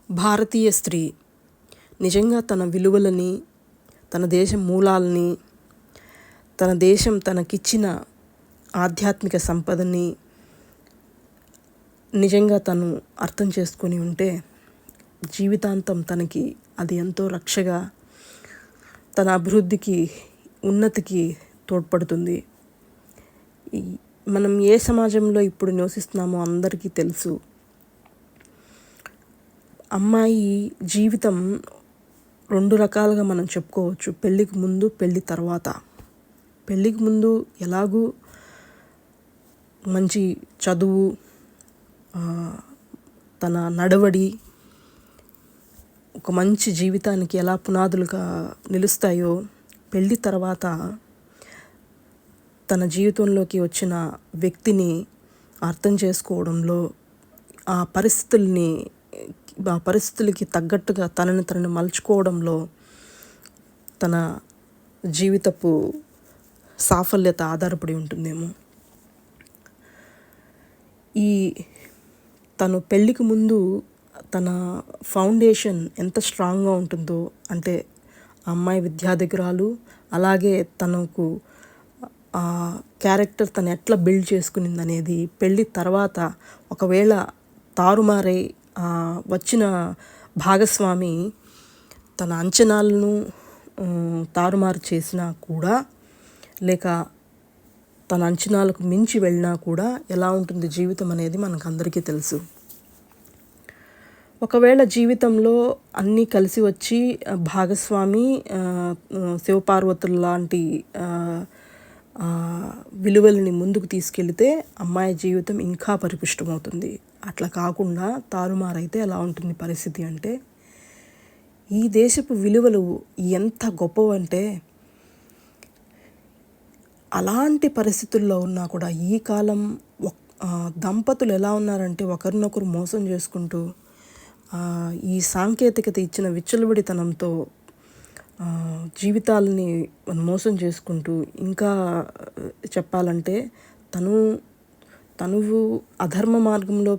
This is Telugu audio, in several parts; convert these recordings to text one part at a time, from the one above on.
భారతీయ స్త్రీ నిజంగా తన విలువలని, తన దేశం మూలాలని, తన దేశం తనకిచ్చిన ఆధ్యాత్మిక సంపదని నిజంగా తను అర్థం చేసుకొని ఉంటే జీవితాంతం తనకి అది ఎంతో రక్షగా, తన అభివృద్ధికి, ఉన్నతికి తోడ్పడుతుంది. మనం ఏ సమాజంలో ఇప్పుడు నివసిస్తున్నామో అందరికీ తెలుసు. అమ్మాయి జీవితం 2 రకాలుగా మనం చెప్పుకోవచ్చు. పెళ్ళికి ముందు, పెళ్ళి తర్వాత. పెళ్ళికి ముందు ఎలాగూ మంచి చదువు, తన నడవడి ఒక మంచి జీవితానికి ఎలా పునాదులుగా నిలుస్తాయో, పెళ్ళి తర్వాత తన జీవితంలోకి వచ్చిన వ్యక్తిని అర్థం చేసుకోవడంలో, ఆ పరిస్థితులకి తగ్గట్టుగా తనని మలుచుకోవడంలో తన జీవితపు సాఫల్యత ఆధారపడి ఉంటుందేమో. తను పెళ్ళికి ముందు తన ఫౌండేషన్ ఎంత స్ట్రాంగ్గా ఉంటుందో, అంటే అమ్మాయి విద్యాధికురాలు, అలాగే తనకు క్యారెక్టర్ తను ఎట్లా బిల్డ్ చేసుకునింది అనేది పెళ్ళి తర్వాత ఒకవేళ తారుమారై వచ్చిన భాగస్వామి తన అంచనాలను తారుమారు చేసినా కూడా, లేక తన అంచనాలకు మించి వెళ్ళినా కూడా ఎలా ఉంటుంది జీవితం అనేది మనకు అందరికీ తెలుసు. ఒకవేళ జీవితంలో అన్నీ కలిసి వచ్చి భాగస్వామి శివపార్వతుల లాంటి విలువలని ముందుకు తీసుకెళ్తే అమ్మాయి జీవితం ఇంకా పరిపుష్టమవుతుంది. అట్లా కాకుండా తారుమారైతే ఎలా ఉంటుంది పరిస్థితి అంటే, ఈ దేశపు విలువలు ఎంత గొప్పవంటే, అలాంటి పరిస్థితుల్లో ఉన్నా కూడా ఈ కాలం దంపతులు ఎలా ఉన్నారంటే ఒకరినొకరు మోసం చేసుకుంటూ, ఈ సాంకేతికత ఇచ్చిన విచ్చలవిడితనంతో జీవితాలని మోసం చేసుకుంటూ, ఇంకా చెప్పాలంటే తను అధర్మ మార్గంలో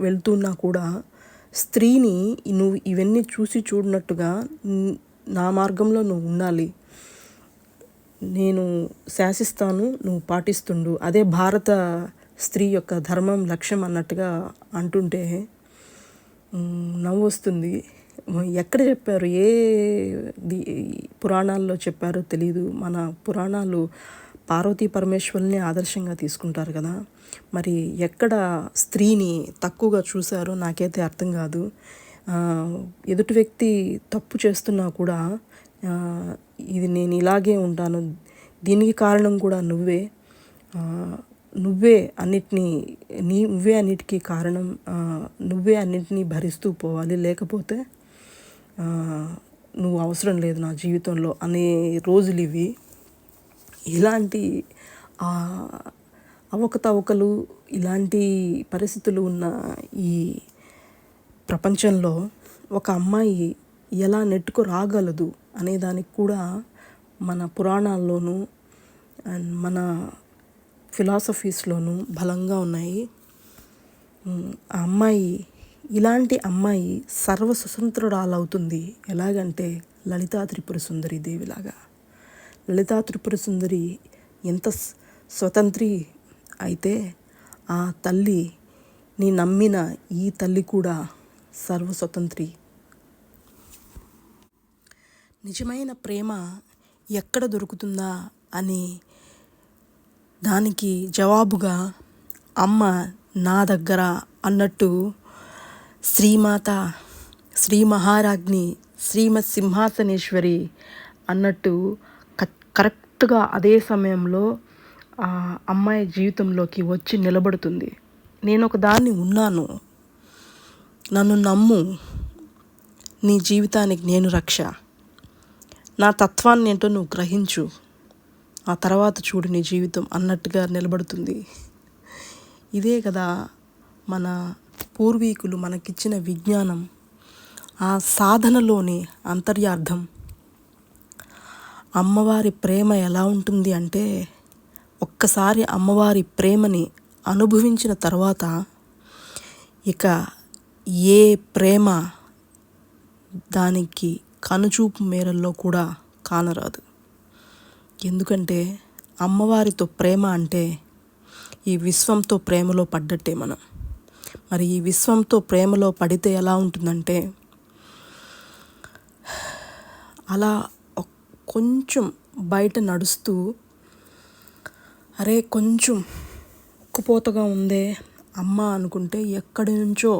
వెళ్తున్నా కూడా స్త్రీని నువ్వు ఇవన్నీ చూసి చూడనట్టుగా నా మార్గంలో నువ్వు ఉండాలి, నేను శాసిస్తాను, నువ్వు పాటిస్తుండు, అదే భారత స్త్రీ యొక్క ధర్మం, లక్ష్యం అన్నట్టుగా అంటుంటే నవ్వు వస్తుంది. ఎక్కడ చెప్పారు, ఏ పురాణాల్లో చెప్పారో తెలీదు. మన పురాణాలు పార్వతీ పరమేశ్వరుల్ని ఆదర్శంగా తీసుకుంటారు కదా, మరి ఎక్కడ స్త్రీని తక్కువగా చూశారో నాకైతే అర్థం కాదు. ఎదుటి వ్యక్తి తప్పు చేస్తున్నా కూడా ఇది నేను ఇలాగే ఉంటాను, దీనికి కారణం కూడా నువ్వే అన్నిటికీ కారణం, నువ్వే అన్నిటినీ భరిస్తూ పోవాలి, లేకపోతే నువ్వు అవసరం లేదు నా జీవితంలో అనే రోజులు ఇవి. ఇలాంటి అవకతవకలు, ఇలాంటి పరిస్థితులు ఉన్న ఈ ప్రపంచంలో ఒక అమ్మాయి ఎలా నెట్టుకు రాగలదు అనేదానికి కూడా మన పురాణాల్లోనూ అండ్ మన ఫిలాసఫీస్లోనూ బలంగా ఉన్నాయి. ఇలాంటి అమ్మాయి సర్వ స్వతంత్రురాలవుతుంది ఎలాగంటే లలితా త్రిపుర సుందరి దేవిలాగా. లలితా త్రిపుర సుందరి ఎంత స్వతంత్రి అయితే, ఆ తల్లి, నీ నమ్మిన ఈ తల్లి కూడా సర్వస్వతంత్రి. నిజమైన ప్రేమ ఎక్కడ దొరుకుతుందా అని దానికి జవాబుగా అమ్మ నా దగ్గర అన్నట్టు శ్రీమాత, శ్రీ మహారాజ్ఞి, శ్రీమత్ సింహాసనేశ్వరి అన్నట్టు కరెక్ట్గా అదే సమయంలో ఆ అమ్మాయి జీవితంలోకి వచ్చి నిలబడుతుంది. నేను ఒక దాన్ని ఉన్నాను, నన్ను నమ్ము, నీ జీవితానికి నేను రక్ష, నా తత్వాన్ని ఏంటో నువ్వు గ్రహించు, ఆ తర్వాత చూడు నీ జీవితం అన్నట్టుగా నిలబడుతుంది. ఇదే కదా మన పూర్వీకులు మనకిచ్చిన విజ్ఞానం, ఆ సాధనలోని అంతర్యార్థం. అమ్మవారి ప్రేమ ఎలా ఉంటుంది అంటే, ఒక్కసారి అమ్మవారి ప్రేమని అనుభవించిన తర్వాత ఇక ఏ ప్రేమ దానికి కనుచూపు మేరల్లో కూడా కానరాదు. ఎందుకంటే అమ్మవారితో ప్రేమ అంటే ఈ విశ్వంతో ప్రేమలో పడ్డట్టే మనం. మరి ఈ విశ్వంతో ప్రేమలో పడితే ఎలా ఉంటుందంటే, అలా కొంచెం బయట నడుస్తూ, అరే కొంచెం ఉక్కుపోతగా ఉందే అమ్మ అనుకుంటే, ఎక్కడి నుంచో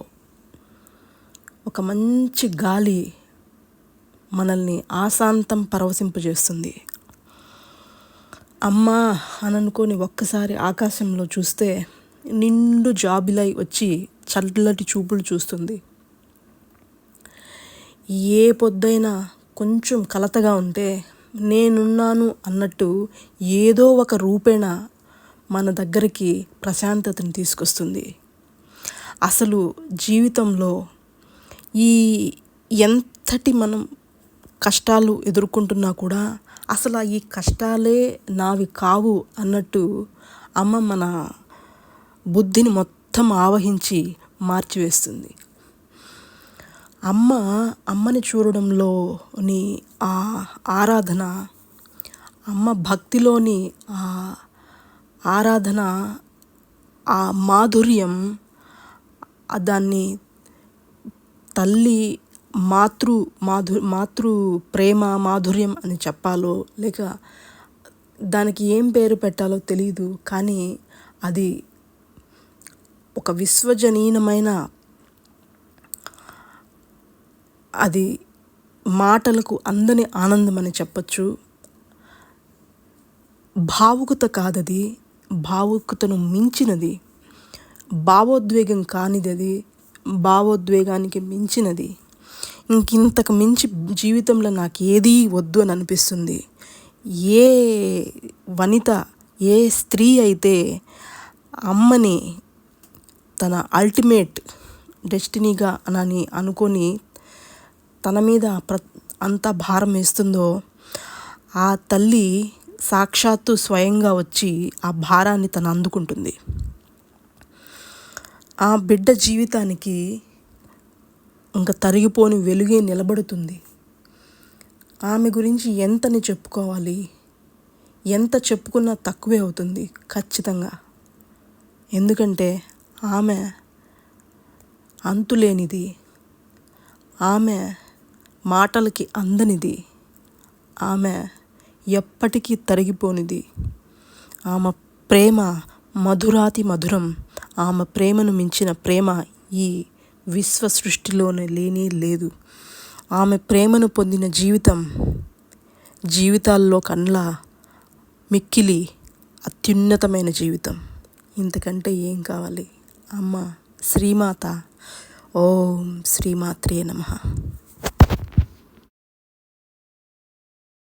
ఒక మంచి గాలి మనల్ని ఆశాంతం పరవశింపజేస్తుంది. అమ్మా అని అనుకొని ఒక్కసారి ఆకాశంలో చూస్తే నిండు జాబిలై వచ్చి చల్లటి చూపులు చూస్తుంది. ఏ పొద్దైనా కొంచెం కలతగా ఉంటే నేనున్నాను అన్నట్టు ఏదో ఒక రూపేణ మన దగ్గరికి ప్రశాంతతని తీసుకొస్తుంది. అసలు జీవితంలో ఎంతటి మనం కష్టాలు ఎదుర్కొంటున్నా కూడా అసలు ఈ కష్టాలే నావి కావు అన్నట్టు అమ్మ మన బుద్ధిని మొత్తం ఆవహించి మార్చివేస్తుంది. అమ్మని చూడడంలోని ఆ ఆరాధన, అమ్మ భక్తిలోని ఆ ఆరాధన, ఆ మాధుర్యం, దాన్ని తల్లి మాతృ ప్రేమ మాధుర్యం అని చెప్పాలో లేక దానికి ఏం పేరు పెట్టాలో తెలియదు. కానీ అది ఒక విశ్వజనీనమైన, అది మాటలకు అందని ఆనందం అని చెప్పచ్చు. భావుకత కాదది, భావుకతను మించినది. భావోద్వేగం కానిదది, భావోద్వేగానికి మించినది. ఇంతకు మించి జీవితంలో నాకు ఏదీ వద్దు అని అనిపిస్తుంది. ఏ వనిత, ఏ స్త్రీ అయితే అమ్మని తన అల్టిమేట్ డెస్టినీగా అని అనుకొని తన మీద అంత భారం వేస్తుందో, ఆ తల్లి సాక్షాత్తు స్వయంగా వచ్చి ఆ భారాన్ని తను అందుకుంటుంది. ఆ బిడ్డ జీవితానికి ఇంకా తరిగిపోని వెలుగే నిలబడుతుంది. ఆమె గురించి ఎంతని చెప్పుకోవాలి, ఎంత చెప్పుకున్నా తక్కువే అవుతుంది ఖచ్చితంగా. ఎందుకంటే ఆమె అంతులేనిది, ఆమె మాటలకి అందనిది, ఆమె ఎప్పటికీ తరిగిపోనిది. ఆమె ప్రేమ మధురాతి మధురం. ఆమె ప్రేమను మించిన ప్రేమ ఈ విశ్వ సృష్టిలోనే లేనే లేదు. ఆమె ప్రేమను పొందిన జీవితాల్లో కన్నా మిక్కిలి అత్యున్నతమైన జీవితం. ఇంతకంటే ఏం కావాలి? అమ్మ శ్రీమాత. ఓం శ్రీమాత్రే నమః.